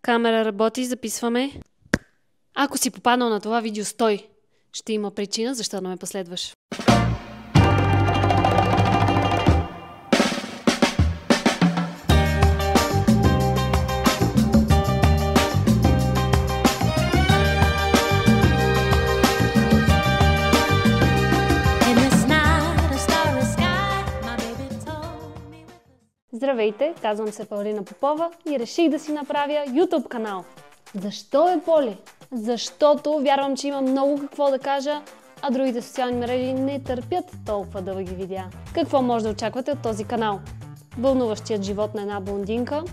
Камера работи, записваме. Ако си попаднал на това видео, стой! Ще има причина, защо да ме последваш. Здравейте, казвам се Паулина Попова и реших да си направя YouTube канал. Защо е, Поли? Защото вярвам, че има много какво да кажа, а другите социални мрежи не търпят толкова дълги видеа. Какво може да очаквате от този канал? Вълнуващият живот на една блондинка,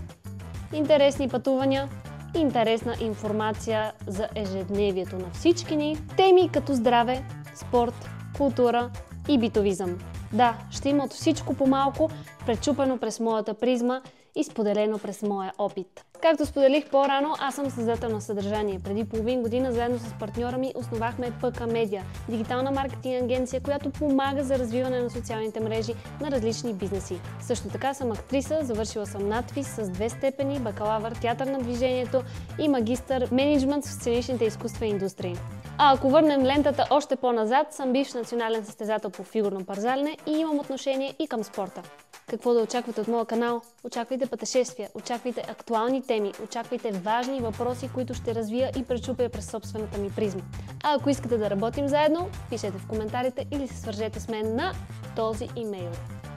интересни пътувания, интересна информация за ежедневието на всички ни, теми като здраве, спорт, култура и битовизъм. Да, ще има от всичко по-малко, пречупено през моята призма и споделено през моя опит. Както споделих по-рано, аз съм създател на съдържание. Преди половин година заедно с партньора ми основахме ПК Медиа, дигитална маркетинг агенция, която помага за развиване на социалните мрежи на различни бизнеси. Също така съм актриса, завършила съм надвис с 2 степени, бакалавър театър на движението и магистър мениджмънт в сценичните изкуства и индустрии. А ако върнем лентата още по-назад, съм бивш национален състезател по фигурно парзалене и имам отношение и към спорта. Какво да очаквате от моя канал? Очаквайте пътешествия, очаквайте актуални теми, очаквайте важни въпроси, които ще развия и пречупя през собствената ми призма. А ако искате да работим заедно, пишете в коментарите или се свържете с мен на този имейл.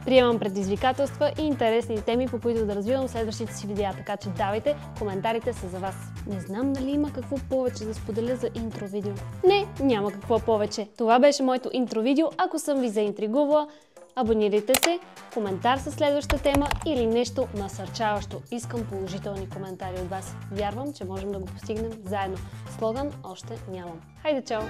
Приемам предизвикателства и интересни теми, по които да развивам следващите си видеа, така че давайте, коментарите са за вас. Не знам дали има какво повече да споделя за интро видео. Не, няма какво повече. Това беше моето интро видео. Ако съм ви заинтригувала, абонирайте се, коментар със следваща тема или нещо насърчаващо. Искам положителни коментари от вас. Вярвам, че можем да го постигнем заедно. Слоган още нямам. Хайде, чао!